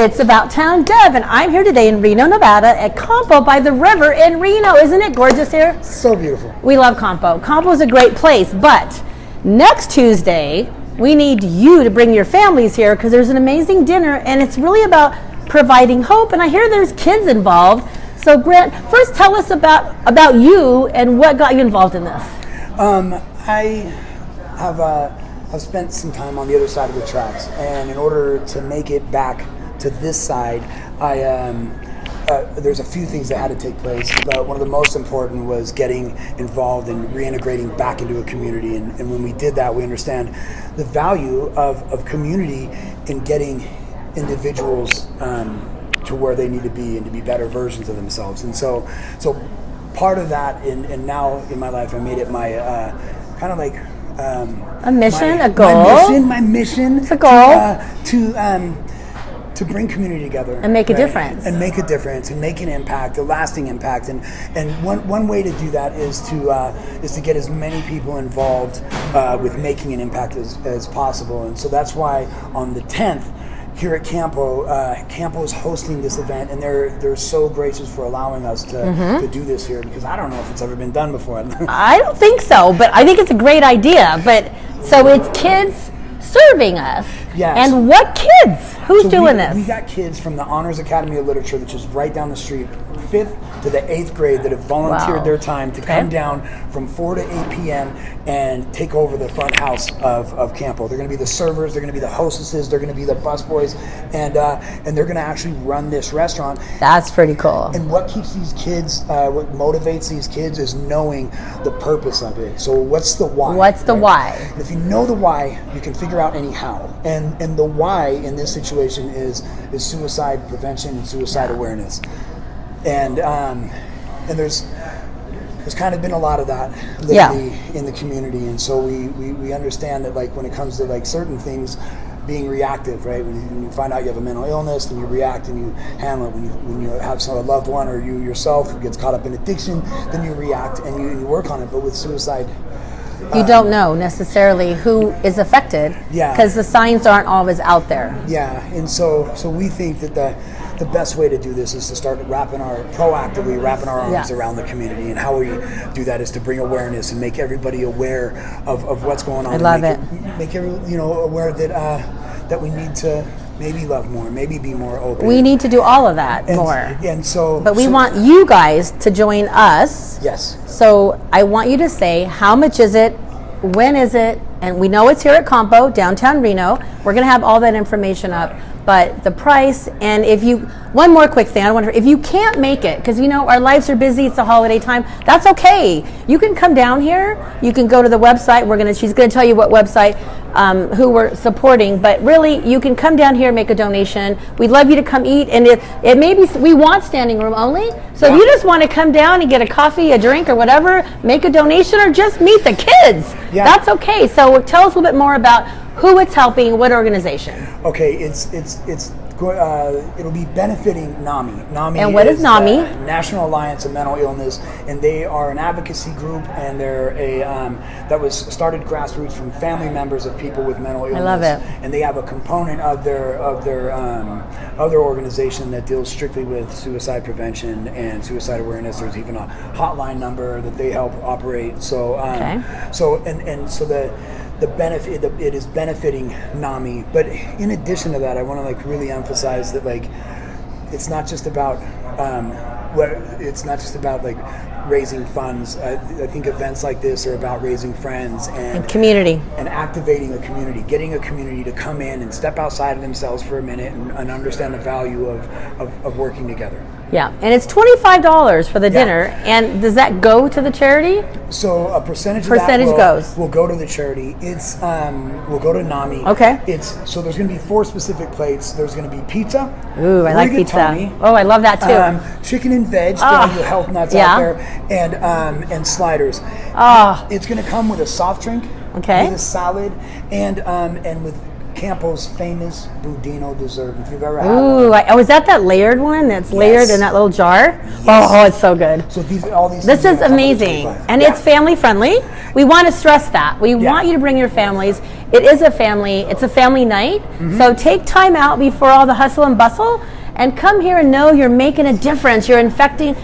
It's About Town Deb, and I'm here today in Reno, Nevada at Campo by the river in Reno. Isn't it gorgeous here? So beautiful. We love Campo. Campo is a great place, but next Tuesday, we need you to bring your families here because there's an amazing dinner, and it's really about providing hope, and I hear there's kids involved. So Grant, first tell us about you and what got you involved in this. I have spent some time on the other side of the tracks, and in order to make it back to this side, there's a few things that had to take place, but one of the most important was getting involved and reintegrating back into a community. And when we did that, we understand the value of community in getting individuals to where they need to be and to be better versions of themselves. And so part of that, and now in my life, I made it my kind of like a mission, a goal. My mission. It's a goal to bring community together and make a difference, and make an impact, a lasting impact. And one way to do that is to get as many people involved with making an impact as possible. And so that's why on the 10th here at Campo, Campo is hosting this event, and they're so gracious for allowing us to do this here, because I don't know if it's ever been done before. I don't think so, but I think it's a great idea. But so it's kids serving us. Yes. And what kids? Who's doing this? We got kids from the Honors Academy of Literature, which is right down the street, 5th to the 8th grade, that have volunteered their time to come down from 4 to 8 p.m. and take over the front house of Campo. They're going to be the servers, they're going to be the hostesses, they're going to be the busboys, and they're going to actually run this restaurant. That's pretty cool. And what keeps these kids, what motivates these kids is knowing the purpose of it. So what's the why? What's the why? And if you know the why, you can figure out any how. And the why in this situation is suicide prevention and suicide awareness. And there's kind of been a lot of that lately in the community, and so we understand that, like, when it comes to like certain things, being reactive, right? When you find out you have a mental illness, then you react and you handle it. When you have a loved one or you yourself who gets caught up in addiction, then you react and you work on it. But with suicide, you don't know necessarily who is affected, because the signs aren't always out there. Yeah, and so we think that the best way to do this is to start proactively wrapping our arms around the community. And how we do that is to bring awareness and make everybody aware of what's going on. I love it. Make everyone aware that we need to maybe love more, maybe be more open. We need to do all of that more. And so, but we want you guys to join us. Yes. So I want you to say, how much is it? When is it? And we know it's here at Campo, downtown Reno. We're going to have all that information up. But the price, and one more quick thing, I wonder if you can't make it, because our lives are busy, it's the holiday time, that's okay. You can come down here, you can go to the website, she's gonna tell you what website, who we're supporting, but really you can come down here and make a donation. We'd love you to come eat, and it may be, we want standing room only, so if you just want to come down and get a coffee, a drink, or whatever, make a donation, or just meet the kids, that's okay. So tell us a little bit more about who it's helping, what organization. Okay, it'll be benefiting NAMI. NAMI, and what is NAMI? National Alliance of Mental Illness, and they are an advocacy group, and they're that was started grassroots from family members of people with mental illness. I love it. And they have a component of their organization that deals strictly with suicide prevention and suicide awareness. There's even a hotline number that they help operate. So the benefit, it is benefiting NAMI, but in addition to that, I want to really emphasize that it's not just about raising funds. I think events like this are about raising friends and community, and activating a community, getting a community to come in and step outside of themselves for a minute and understand the value of working together. Yeah, and it's $25 for the dinner, and does that go to the charity? So a percentage of that will go to the charity. It's will go to NAMI. Okay. So there's going to be 4 specific plates. There's going to be pizza. Ooh, I like pizza. Oh, I love that too. Chicken and veg, your health nuts out there, and sliders. It's going to come with a soft drink, with a salad, and with Campo's famous Budino dessert. If you've ever had Ooh, one. was that layered one that's layered in that little jar? Oh, it's so good. So all these. This things is are gonna come with amazing, 25. and it's family friendly. We want to stress that. We want you to bring your families. It is a family. It's a family night. So take time out before all the hustle and bustle, and come here and know you're making a difference. You're infecting.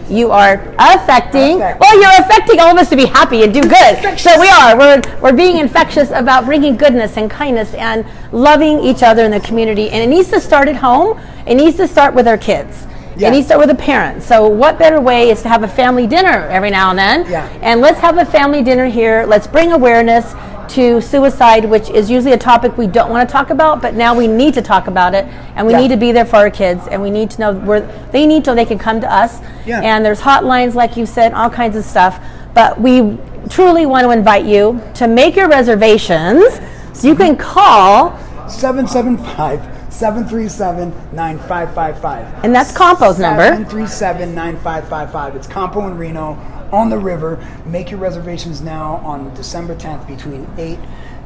You are affecting. Well, you're affecting all of us to be happy and do good. So we are. We're being infectious about bringing goodness and kindness and loving each other in the community. And it needs to start at home. It needs to start with our kids. It needs to start with the parents. So what better way is to have a family dinner every now and then? And let's have a family dinner here. Let's bring awareness to suicide, which is usually a topic we don't want to talk about, but now we need to talk about it, and we need to be there for our kids, and we need to know where they need to. They can come to us, and there's hotlines, like you said, all kinds of stuff. But we truly want to invite you to make your reservations, so you can call 775-737-9555. And that's Campo's number. 737-9555. It's Campo and Reno on the river. Make your reservations now on December 10th between 8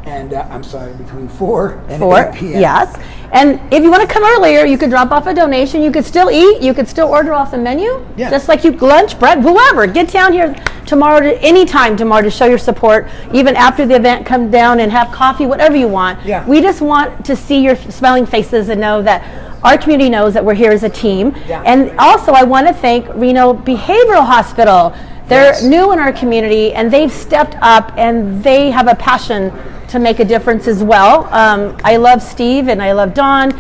and, between 4 and 8 p.m. Yes. And if you want to come earlier, you could drop off a donation. You could still eat. You could still order off the menu. Just like you lunch, bread, whoever. Get down here anytime tomorrow to show your support. Even after the event, come down and have coffee, whatever you want. We just want to see your smiling faces and know that our community knows that we're here as a team. And also, I want to thank Reno Behavioral Hospital. They're new in our community, and they've stepped up, and they have a passion to make a difference as well. I love Steve, and I love Dawn.